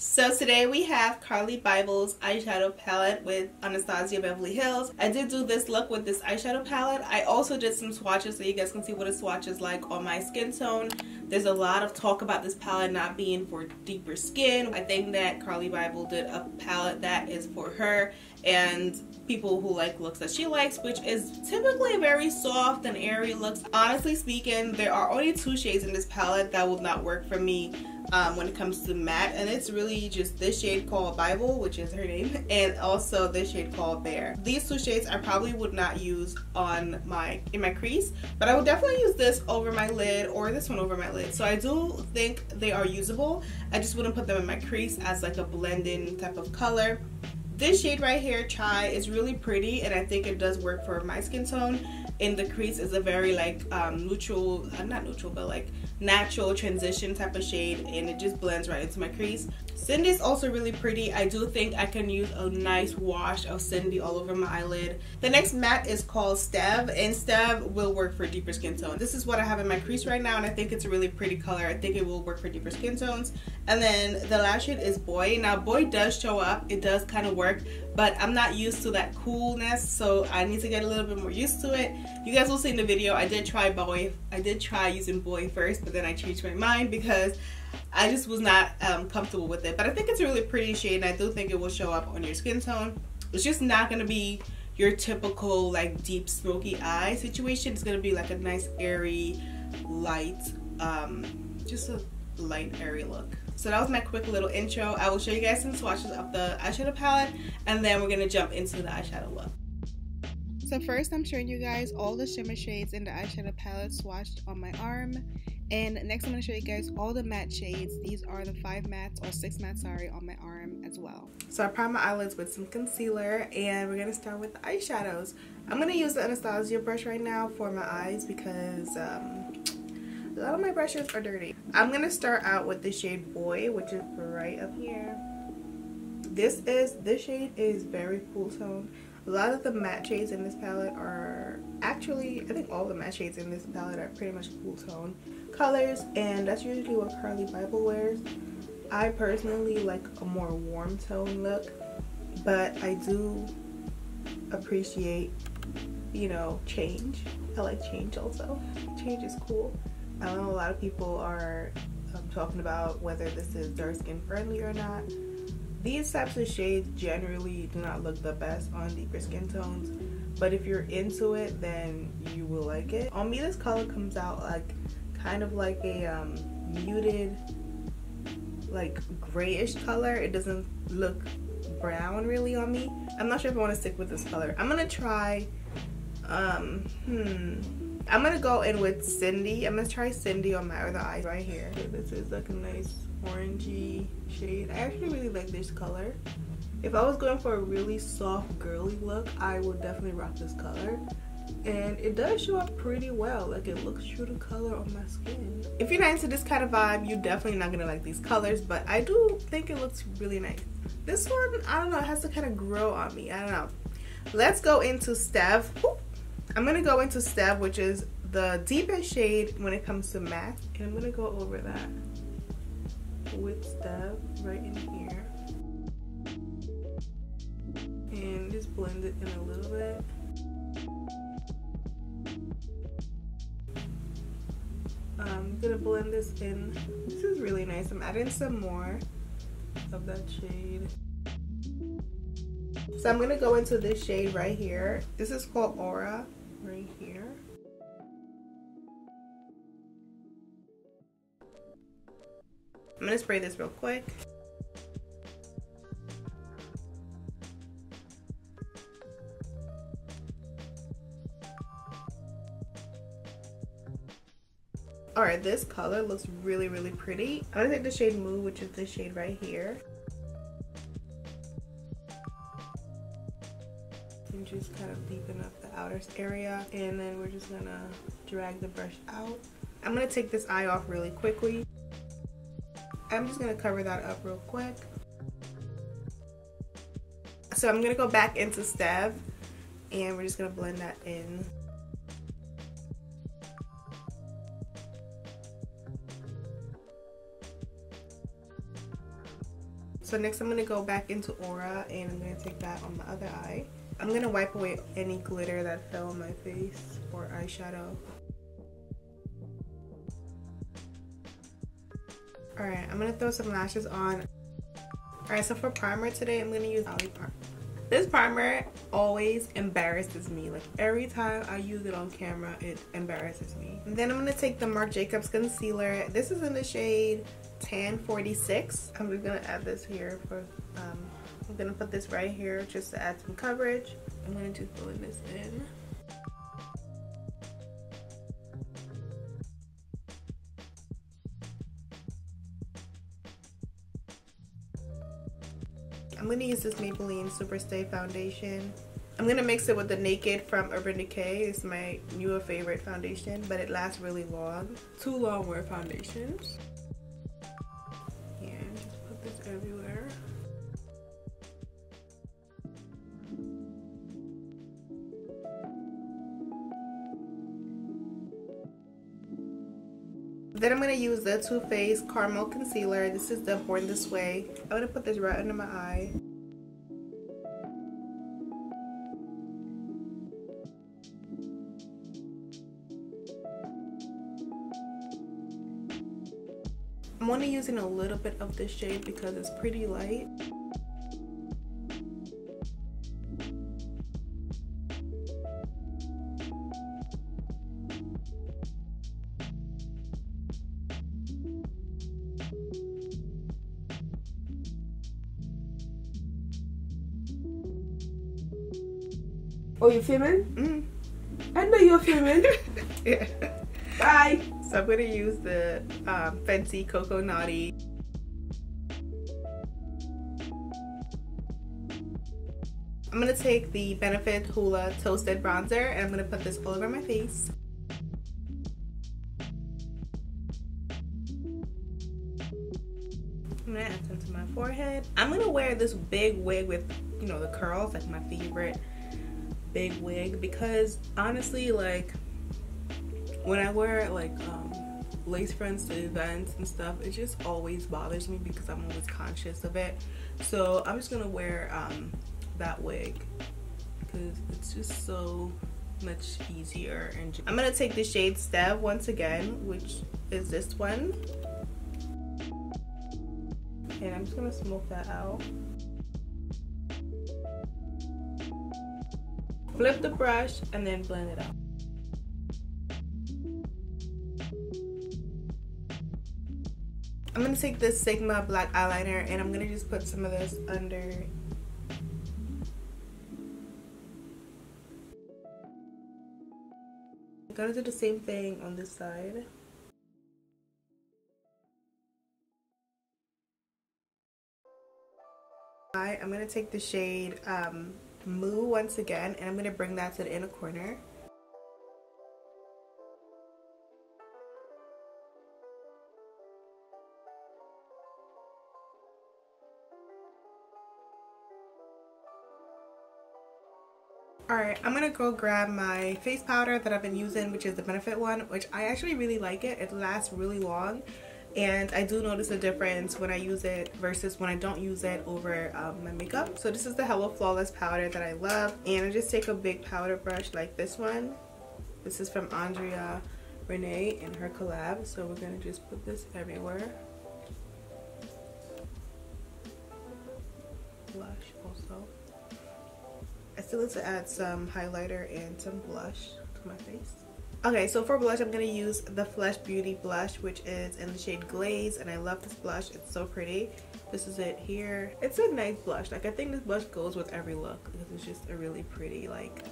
So today we have Carli Bybel's eyeshadow palette with Anastasia Beverly Hills. I did do this look with this eyeshadow palette. I also did some swatches so you guys can see what a swatch is like on my skin tone. There's a lot of talk about this palette not being for deeper skin. I think that Carli Bybel did a palette that is for her and people who like looks that she likes, which is typically very soft and airy looks. Honestly speaking, there are only two shades in this palette that will not work for me when it comes to matte, and it's really just this shade called Bybel, which is her name, and also this shade called Bear. These two shades I probably would not use on in my crease, but I would definitely use this over my lid or this one over my lid. So I do think they are usable. I just wouldn't put them in my crease as like a blend-in type of color. This shade right here, Chai, is really pretty, and I think it does work for my skin tone. In the crease is a very like neutral, not neutral, but like natural transition type of shade, and it just blends right into my crease. Cindy is also really pretty. I do think I can use a nice wash of Cindy all over my eyelid. The next matte is called Stev, and Stev will work for deeper skin tone. This is what I have in my crease right now, and I think it's a really pretty color. I think it will work for deeper skin tones. And then the last shade is Boy. Now Boy does show up, it does kind of work, but I'm not used to that coolness, so I need to get a little bit more used to it. You guys will see in the video, I did try Boy. I did try using Boy first, but then I changed my mind because I just was not comfortable with it. But I think it's a really pretty shade, and I do think it will show up on your skin tone. It's just not going to be your typical like deep smoky eye situation. It's going to be like a nice airy, light, just a light airy look. So that was my quick little intro. I will show you guys some swatches of the eyeshadow palette, and then we're going to jump into the eyeshadow look. So first I'm showing you guys all the shimmer shades in the eyeshadow palette swatched on my arm. And next I'm going to show you guys all the matte shades. These are the 5 mattes, or 6 mattes, sorry, on my arm as well. So I prime my eyelids with some concealer, and we're going to start with the eyeshadows. I'm going to use the Anastasia brush right now for my eyes because a lot of my brushes are dirty. I'm going to start out with the shade Boy, which is right up here. This shade is very cool tone. A lot of the matte shades in this palette are actually, I think all the matte shades in this palette are pretty much cool tone colors, and that's usually what Carli Bybel wears. I personally like a more warm tone look, but I do appreciate, you know, change. I like change also. Change is cool. I know a lot of people are talking about whether this is dark skin friendly or not. These types of shades generally do not look the best on deeper skin tones, but if you're into it, then you will like it. On me, this color comes out like kind of like a muted, like grayish color. It doesn't look brown really on me. I'm not sure if I want to stick with this color. I'm gonna try I'm gonna go in with Cindy. I'm gonna try Cindy on my other eye right here. This is like a nice orangey shade. I actually really like this color. If I was going for a really soft girly look, I would definitely rock this color, and it does show up pretty well. Like, it looks true to color on my skin. If you're not into this kind of vibe, you're definitely not gonna like these colors, but I do think it looks really nice. This one, I don't know, it has to kind of grow on me. I don't know. Let's go into Stev. I'm gonna go into Stev, which is the deepest shade when it comes to matte, and I'm gonna go over that with Stev right in here and just blend it in a little bit. I'm gonna blend this in. This is really nice. I'm adding some more of that shade. So I'm gonna go into this shade right here. This is called Aura right here. I'm gonna spray this real quick. Alright, this color looks really, really pretty. I'm gonna take the shade Move, which is this shade right here, and just kind of deepen up the outer area, and then we're just gonna drag the brush out. I'm gonna take this eye off really quickly. I'm just gonna cover that up real quick. So I'm gonna go back into Stev, and we're just gonna blend that in. So next I'm going to go back into Aura, and I'm going to take that on my other eye. I'm going to wipe away any glitter that fell on my face or eyeshadow. Alright, I'm going to throw some lashes on. Alright, so for primer today, I'm going to use Colourpop. This primer always embarrasses me. Like every time I use it on camera, it embarrasses me. And then I'm going to take the Marc Jacobs concealer. This is in the shade Tan 46. I'm just going to add this here for, I'm going to put this right here just to add some coverage. I'm going to just blend this in. I'm going to use this Maybelline Superstay foundation. I'm going to mix it with the Naked from Urban Decay. It's my newer favorite foundation, but it lasts really long. Too long wear foundations. And just put this everywhere. Then I'm going to use the Too Faced Caramel Concealer. This is the Born This Way. I'm going to put this right under my eye. I'm only using a little bit of this shade because it's pretty light. Oh, you filming? Mm-hmm. I know you're filming. Yeah. Bye. So I'm going to use the Fenty Cocoa Naughty. I'm going to take the Benefit Hoola Toasted Bronzer, and I'm going to put this all over my face. I'm going to add some to my forehead. I'm going to wear this big wig with, you know, the curls, like my favorite big wig, because honestly, like when I wear like lace fronts to events and stuff, it just always bothers me because I'm always conscious of it. So I'm just gonna wear that wig because it's just so much easier. And I'm gonna take the shade Step once again, which is this one, and I'm just gonna smoke that out. Flip the brush and then blend it out. I'm going to take this Sigma black eyeliner, and I'm going to just put some of this under. I'm going to do the same thing on this side. I'm going to take the shade Moo once again, and I'm going to bring that to the inner corner. Alright, I'm going to go grab my face powder that I've been using, which is the Benefit one, which I actually really like it. It lasts really long, and I do notice a difference when I use it versus when I don't use it over my makeup. So this is the Hello Flawless powder that I love, and I just take a big powder brush like this one. This is from Andrea Renee in her collab, so we're going to just put this everywhere. Blush also. I still need to add some highlighter and some blush to my face. Okay, so for blush, I'm going to use the Flesh Beauty blush, which is in the shade Glaze, and I love this blush. It's so pretty. This is it here. It's a nice blush. Like, I think this blush goes with every look because it's just a really pretty, like,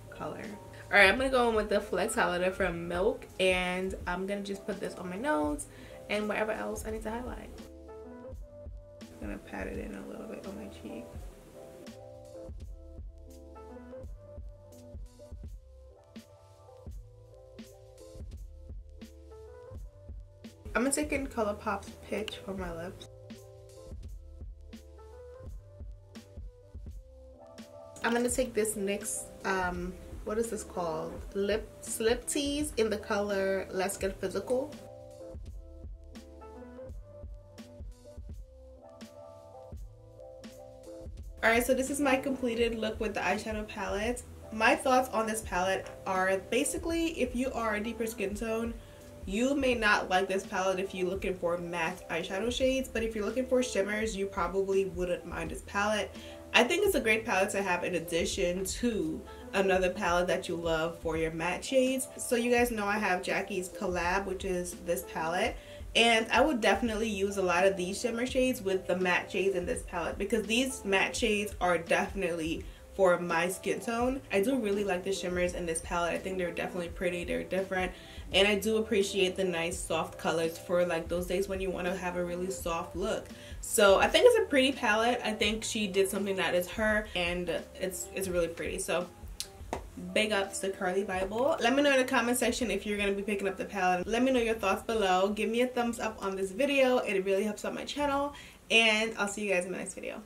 color. Alright, I'm going to go in with the Flex highlighter from Milk, and I'm going to just put this on my nose and wherever else I need to highlight. I'm going to pat it in a little bit on my cheek. I'm gonna take in Colourpop's Pitch for my lips. I'm gonna take this NYX, what is this called? Lip Slip Tease in the color Let's Get Physical. Alright, so this is my completed look with the eyeshadow palette. My thoughts on this palette are basically, if you are a deeper skin tone, you may not like this palette if you're looking for matte eyeshadow shades, but if you're looking for shimmers, you probably wouldn't mind this palette. I think it's a great palette to have in addition to another palette that you love for your matte shades. So you guys know I have Jackie's Collab, which is this palette, and I would definitely use a lot of these shimmer shades with the matte shades in this palette because these matte shades are definitely for my skin tone. I do really like the shimmers in this palette. I think they're definitely pretty, they're different, and I do appreciate the nice soft colors for like those days when you want to have a really soft look. So I think it's a pretty palette. I think she did something that is her, and it's really pretty. So big ups to Carli Bybel. Let me know in the comment section if you're going to be picking up the palette. Let me know your thoughts below. Give me a thumbs up on this video. It really helps out my channel, and I'll see you guys in my next video.